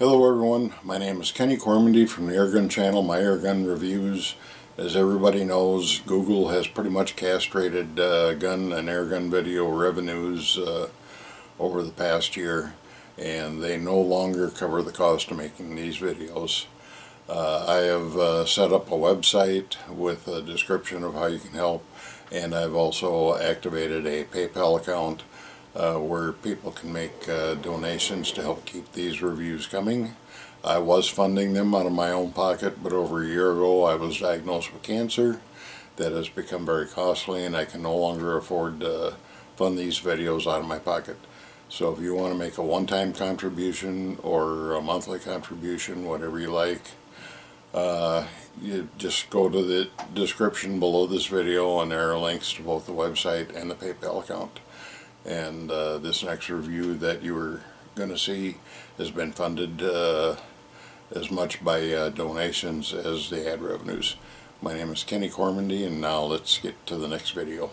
Hello everyone, my name is Kenny Cormandy from the Airgun channel, My Airgun Reviews. As everybody knows, Google has pretty much castrated gun and airgun video revenues over the past year, and they no longer cover the cost of making these videos. I have set up a website with a description of how you can help, and I've also activated a PayPal account where people can make donations to help keep these reviews coming. I was funding them out of my own pocket, but over a year ago I was diagnosed with cancer. That has become very costly, and I can no longer afford to fund these videos out of my pocket. So if you want to make a one-time contribution or a monthly contribution, whatever you like, you just go to the description below this video, and there are links to both the website and the PayPal account. And this next review that you were going to see has been funded as much by donations as the ad revenues. My name is Kenny Cormandy, and now let's get to the next video.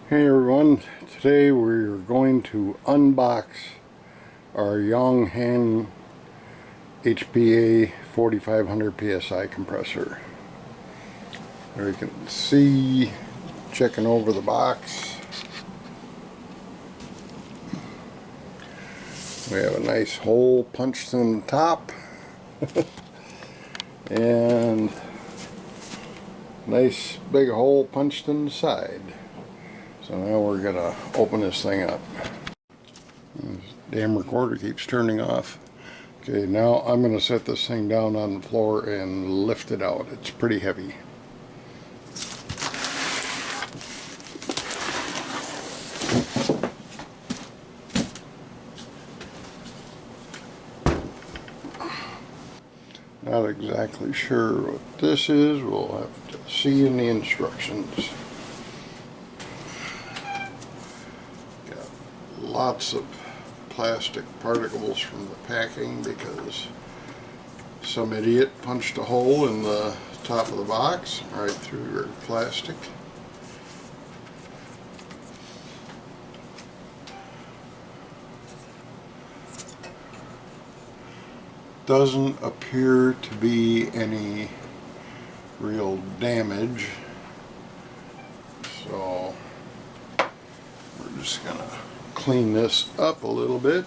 Hey everyone, today we're going to unbox our Yong Heng HPA 4500 PSI compressor. There you can see, checking over the box, we have a nice hole punched in the top and nice big hole punched in the side. So now we're going to open this thing up. This damn recorder keeps turning off. Okay, now I'm going to set this thing down on the floor and lift it out. It's pretty heavy. Not exactly sure what this is. We'll have to see in the instructions. Lots of plastic particles from the packing because some idiot punched a hole in the top of the box right through your plastic. Doesn't appear to be any real damage, so we're just gonna clean this up a little bit.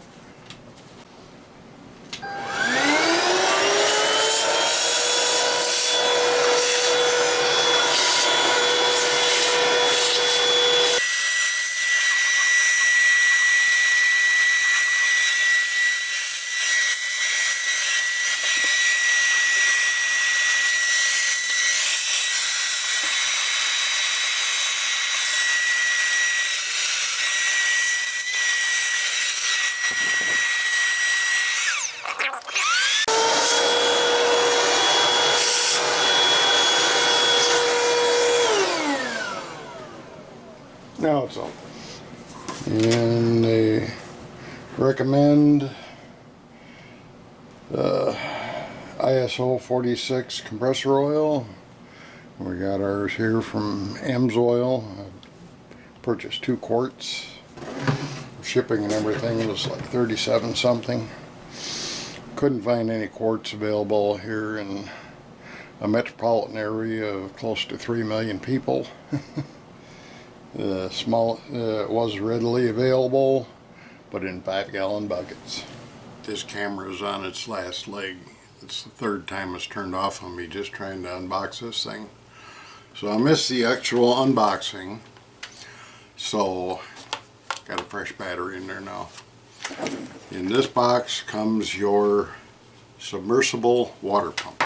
Now it's open. And they recommend ISO 46 compressor oil. We got ours here from AMSOIL. I purchased 2 quarts. Shipping and everything was like 37 something. Couldn't find any quarts available here in a metropolitan area of close to 3 million people. It was readily available, but in 5-gallon buckets. This camera is on its last leg. It's the 3rd time it's turned off on me just trying to unbox this thing. So I missed the actual unboxing. So got a fresh battery in there now. In this box comes your submersible water pump.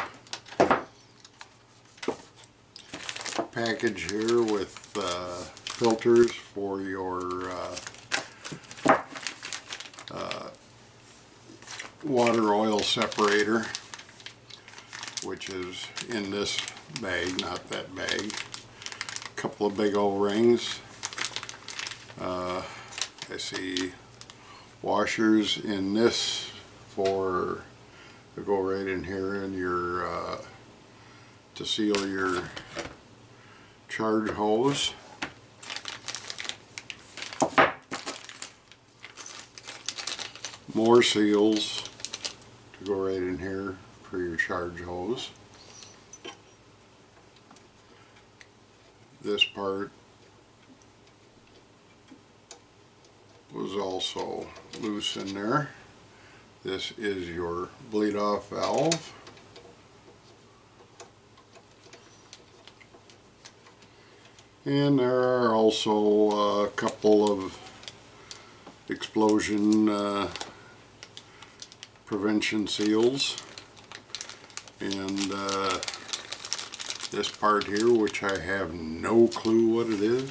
Package here with filters for your water oil separator, which is in this bag, not that bag. A couple of big O-rings. I see washers in this to go right in here in your to seal your charge hose. More seals to go right in here for your charge hose. This part was also loose in there. This is your bleed off valve. And there are also a couple of explosion prevention seals, and this part here, which I have no clue what it is,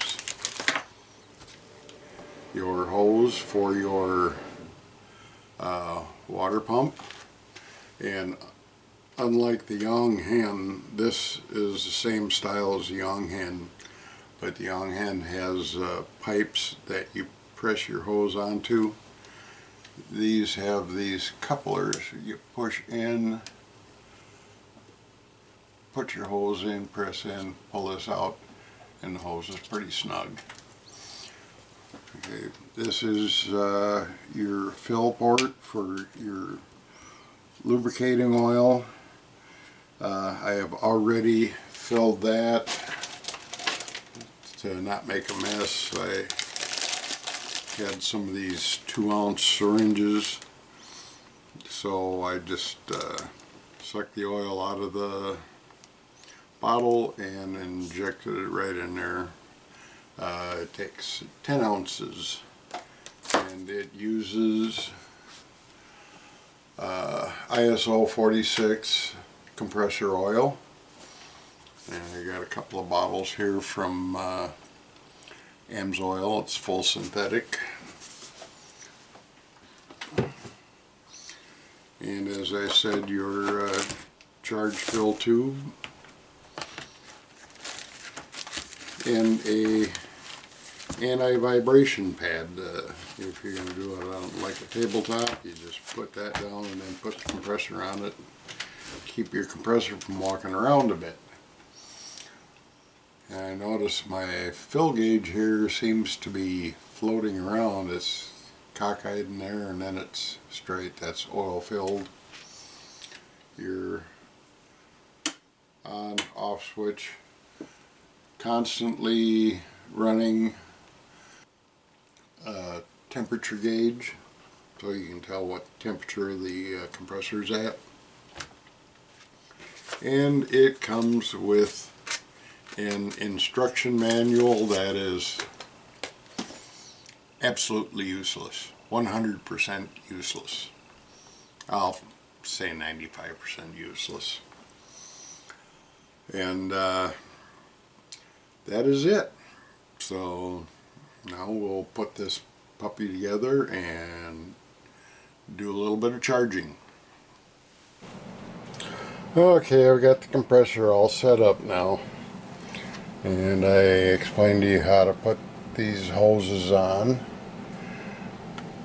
your hose for your water pump. And unlike the Yong Hen, this is the same style as the Yong Hen, but the Yong Hen has pipes that you press your hose onto. These have these couplers. You push in, put your hose in, press in, pull this out, and the hose is pretty snug. Okay, this is your fill port for your lubricating oil. I have already filled that to not make a mess. I had some of these 2-ounce syringes, so I just sucked the oil out of the bottle and injected it right in there. It takes 10 ounces and it uses ISO 46 compressor oil, and I got a couple of bottles here from Oil. It's full synthetic. And as I said, your charge fill tube and a anti-vibration pad. If you're going to do it on like a tabletop, you just put that down and then put the compressor on it. Keep your compressor from walking around a bit. And I notice my fill gauge here seems to be floating around. It's cockeyed in there and then it's straight. That's oil filled. Your on off switch, constantly running temperature gauge so you can tell what temperature the compressor is at. And it comes with an instruction manual that is absolutely useless, 100% useless. I'll say 95% useless. And that is it. So now we'll put this puppy together and do a little bit of charging. Okay, I've got the compressor all set up now, and I explained to you how to put these hoses on,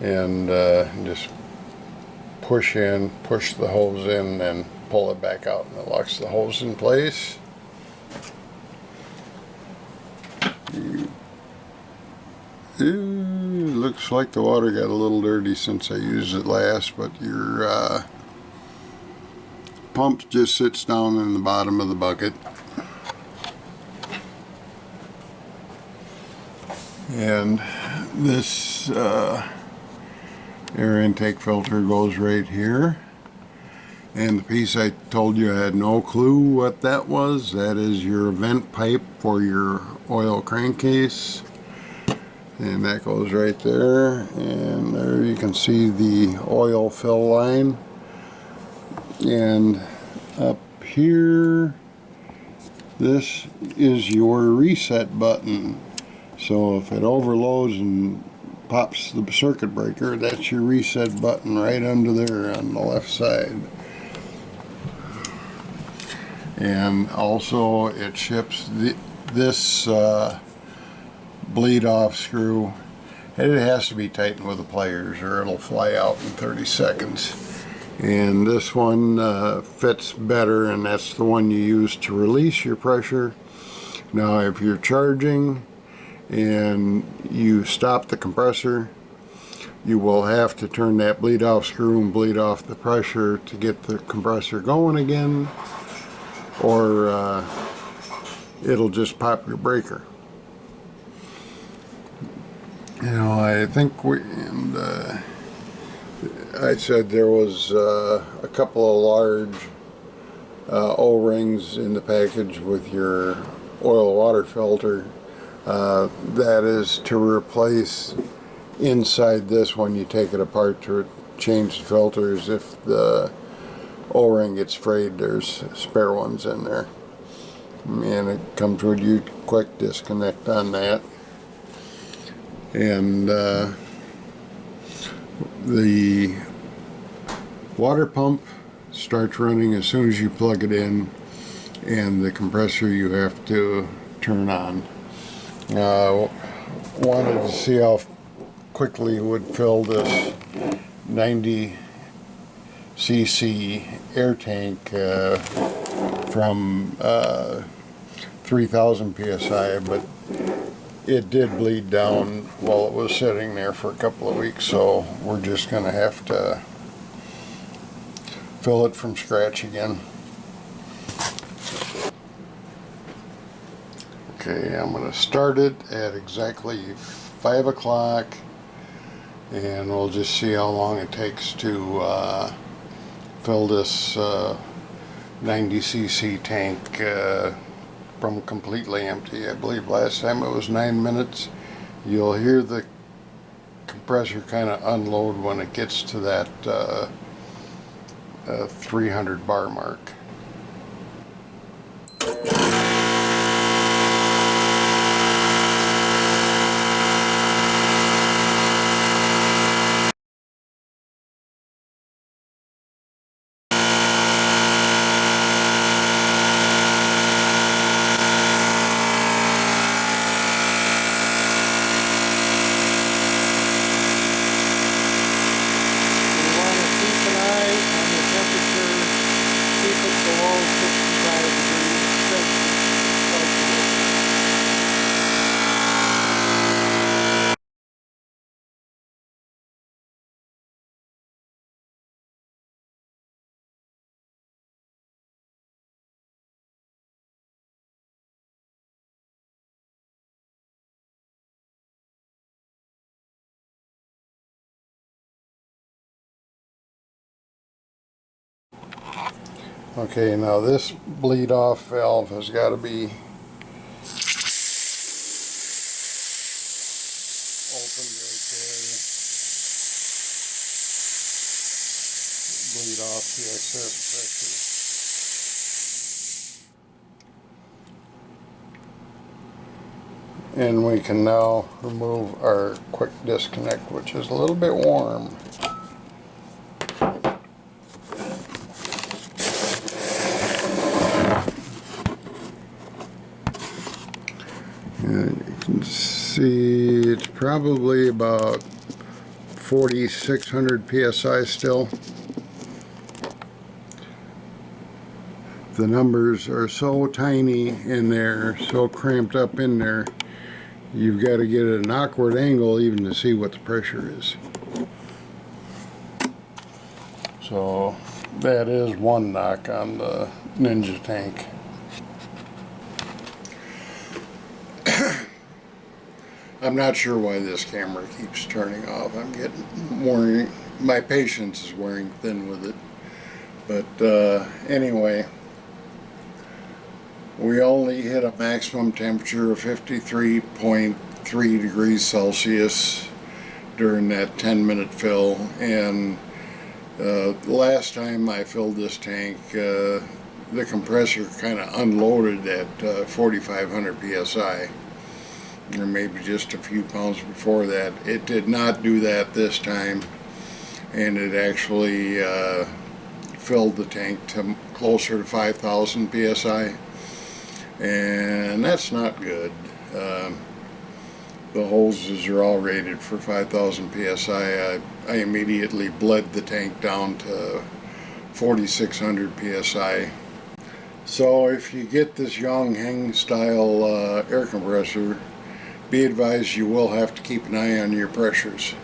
and just push the hose in and pull it back out, and it locks the hose in place. Looks like the water got a little dirty since I used it last, but your pump just sits down in the bottom of the bucket. And this air intake filter goes right here. And the piece I told you I had no clue what that was, that is your vent pipe for your oil crankcase. And that goes right there, and there you can see the oil fill line. And up here, this is your reset button. So if it overloads and pops the circuit breaker, that's your reset button right under there on the left side. And also it ships this bleed off screw it has to be tightened with the pliers or it'll fly out in 30 seconds. And this one fits better, and that's the one you use to release your pressure. Now if you're charging and you stop the compressor, you will have to turn that bleed off screw and bleed off the pressure to get the compressor going again, or it'll just pop your breaker. You know, I think I said there was a couple of large O-rings in the package with your oil water filter. That is to replace inside this when you take it apart to change the filters. If the O-ring gets frayed, there's spare ones in there. And it comes with you quick disconnect on that. And the water pump starts running as soon as you plug it in, and the compressor you have to turn on. Wanted to see how quickly it would fill this 90 cc air tank from 3000 PSI, but it did bleed down while it was sitting there for a couple of weeks, so we're just going to have to fill it from scratch again. Okay, I'm going to start it at exactly 5 o'clock, and we'll just see how long it takes to fill this 90 cc tank from completely empty. I believe last time it was 9 minutes. You'll hear the compressor kind of unload when it gets to that 300 bar mark. Okay, now this bleed off valve has got to be opened right there. Bleed off the excess pressure. And we can now remove our quick disconnect, which is a little bit warm. And you can see it's probably about 4,600 PSI still. The numbers are so tiny in there, so cramped up in there, you've got to get at an awkward angle even to see what the pressure is. So that is one knock on the Ninja tank. I'm not sure why this camera keeps turning off. I'm getting more, my patience is wearing thin with it. But anyway, we only hit a maximum temperature of 53.3 degrees Celsius during that 10-minute fill. And the last time I filled this tank, the compressor kind of unloaded at 4,500 PSI. Or maybe just a few pounds before that. It did not do that this time, and it actually filled the tank to closer to 5,000 PSI, and that's not good. the hoses are all rated for 5,000 PSI. I immediately bled the tank down to 4,600 PSI. So if you get this Yong Heng style air compressor, be advised you will have to keep an eye on your pressures,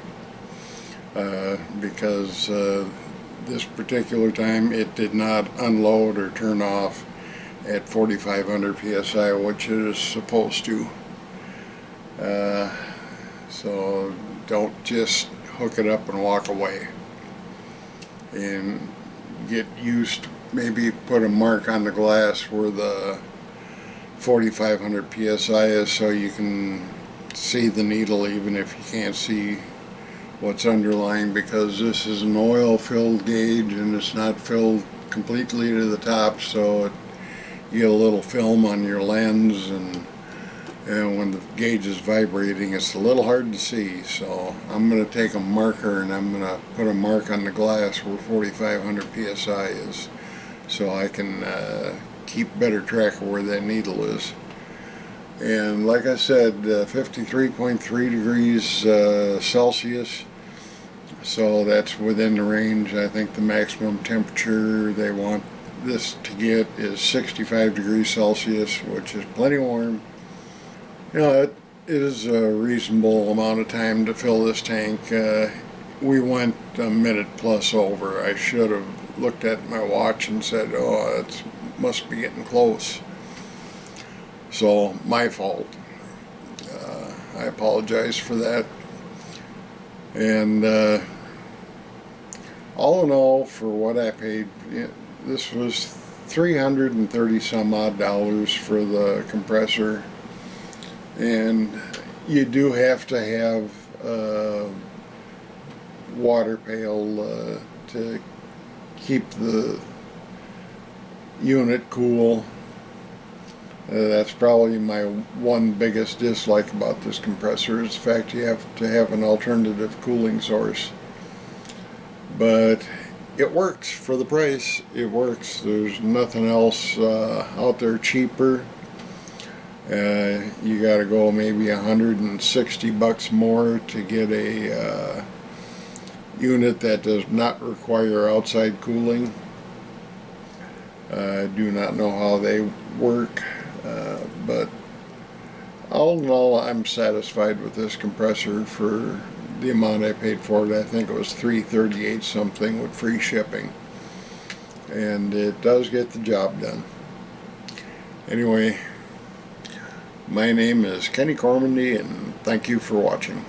because this particular time it did not unload or turn off at 4,500 PSI, which it is supposed to. So don't just hook it up and walk away. And get used, maybe put a mark on the glass where the 4,500 PSI is, so you can see the needle even if you can't see what's underlying, because this is an oil filled gauge and it's not filled completely to the top, so you get a little film on your lens, and when the gauge is vibrating it's a little hard to see. So I'm going to take a marker and I'm going to put a mark on the glass where 4,500 PSI is, so I can keep better track of where that needle is. And like I said, 53.3 degrees Celsius, so that's within the range. I think the maximum temperature they want this to get is 65 degrees Celsius, which is plenty warm. You know, it is a reasonable amount of time to fill this tank. We went a minute plus over. I should have looked at my watch and said, oh, it must be getting close. So, my fault. I apologize for that. And all in all, for what I paid, this was $330 some odd for the compressor. And you do have to have a water pail to keep the unit cool. That's probably my one biggest dislike about this compressor, is the fact you have to have an alternative cooling source. But it works for the price. It works. There's nothing else out there cheaper. You gotta go maybe $160 more to get a unit that does not require outside cooling. I do not know how they work, but all in all, I'm satisfied with this compressor for the amount I paid for it. I think it was $338 something with free shipping, and it does get the job done. Anyway, my name is Kenny Cormandy, and thank you for watching.